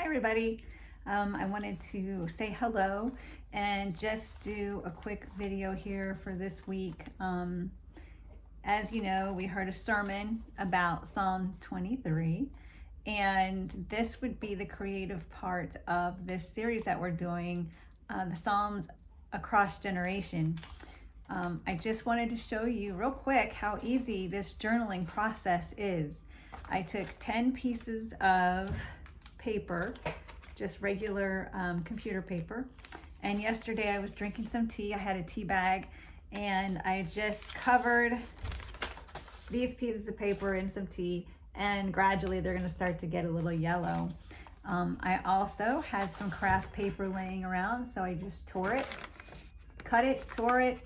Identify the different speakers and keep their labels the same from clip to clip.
Speaker 1: Hi everybody. I wanted to say hello and just do a quick video here for this week. As you know, we heard a sermon about Psalm 23, and this would be the creative part of this series that we're doing, the Psalms Across Generation. I just wanted to show you real quick how easy this journaling process is. I took 10 pieces of paper, just regular computer paper, and yesterday I was drinking some tea. I had a tea bag and I just covered these pieces of paper in some tea, and gradually they're going to start to get a little yellow. I also had some craft paper laying around, so I just tore it, cut it, tore it.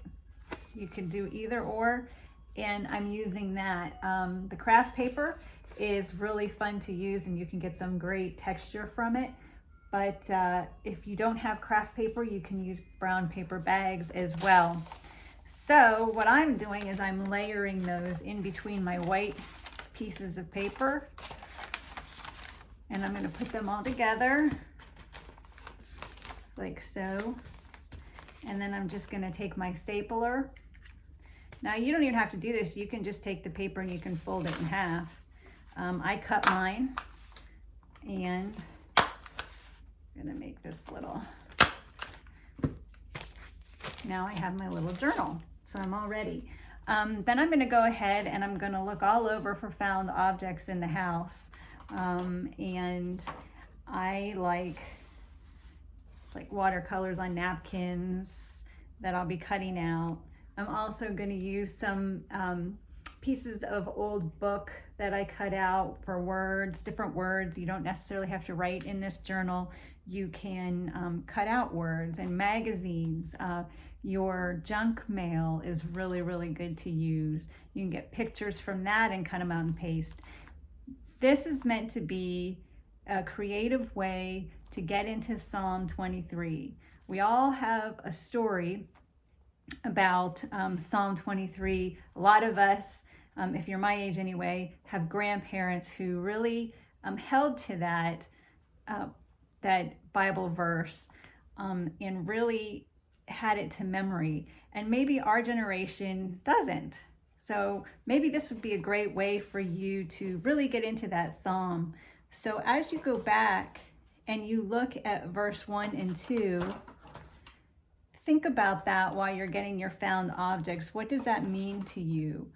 Speaker 1: You can do either or, and I'm using that. The craft paper is really fun to use and you can get some great texture from it. But if you don't have craft paper, you can use brown paper bags as well. So what I'm doing is I'm layering those in between my white pieces of paper, and I'm going to put them all together like so. And then I'm just going to take my stapler. Now you don't even have to do this. You can just take the paper and you can fold it in half. I cut mine, and I'm going to make this little. Now I have my little journal, so I'm all ready. Then I'm going to go ahead and I'm going to look all over for found objects in the house. And I like watercolors on napkins that I'll be cutting out. I'm also going to use some pieces of old book that I cut out for words, different words. You don't necessarily have to write in this journal. You can cut out words, and magazines. Your junk mail is really, really good to use. You can get pictures from that and cut them out and paste. This is meant to be a creative way to get into Psalm 23. We all have a story about Psalm 23. A lot of us, if you're my age anyway, have grandparents who really held to that Bible verse and really had it to memory. And maybe our generation doesn't. So maybe this would be a great way for you to really get into that psalm. So as you go back and you look at verse 1 and 2, think about that while you're getting your found objects. What does that mean to you?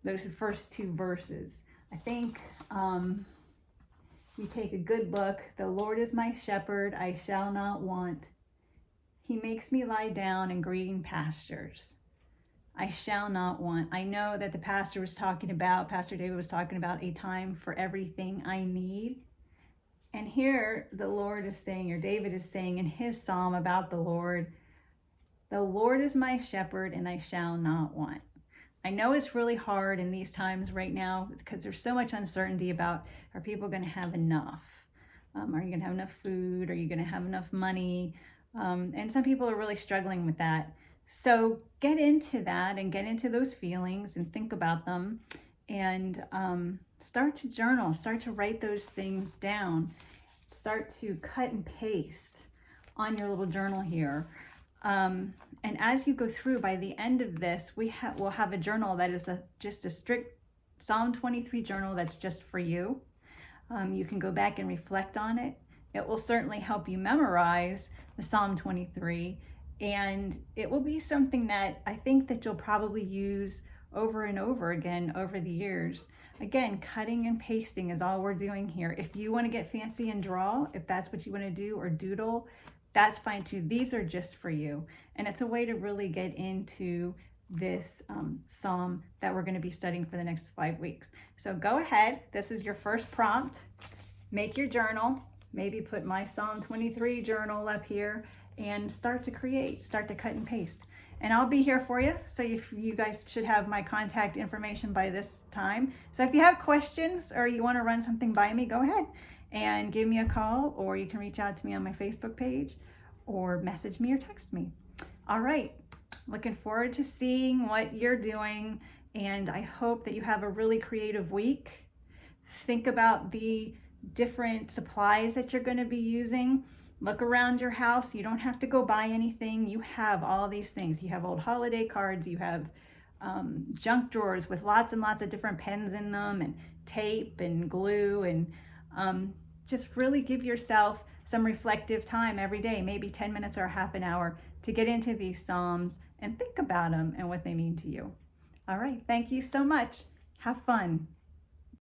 Speaker 1: Those first two verses. I think you take a good look. The Lord is my shepherd, I shall not want. He makes me lie down in green pastures. I shall not want. I know that the Pastor David was talking about a time for everything I need. And here the Lord is saying, or David is saying in his psalm about the Lord is my shepherd and I shall not want. I know it's really hard in these times right now because there's so much uncertainty about, are people going to have enough? Are you going to have enough food? Are you going to have enough money? And some people are really struggling with that. So get into that and get into those feelings and think about them, and start to journal, start to write those things down, start to cut and paste on your little journal here. And as you go through, by the end of this, we'll have a journal that is just a strict Psalm 23 journal that's just for you. You can go back and reflect on it. It will certainly help you memorize the Psalm 23, and it will be something that I think that you'll probably use over and over again over the years. Again, cutting and pasting is all we're doing here. If you want to get fancy and draw, if that's what you want to do, or doodle, that's fine too. These are just for you. And it's a way to really get into this psalm that we're going to be studying for the next 5 weeks. So go ahead. This is your first prompt. Make your journal. Maybe put my Psalm 23 journal up here and start to cut and paste. And I'll be here for you. So if you guys should have my contact information by this time. So if you have questions or you want to run something by me, go ahead and give me a call, or you can reach out to me on my Facebook page or message me or text me. All right. Looking forward to seeing what you're doing, and I hope that you have a really creative week. Think about the different supplies that you're going to be using. Look around your house. You don't have to go buy anything. You have all these things. You have old holiday cards. You have junk drawers with lots and lots of different pens in them, and tape and glue, and just really give yourself some reflective time every day, maybe 10 minutes or half an hour, to get into these Psalms and think about them and what they mean to you. All right, thank you so much. Have fun.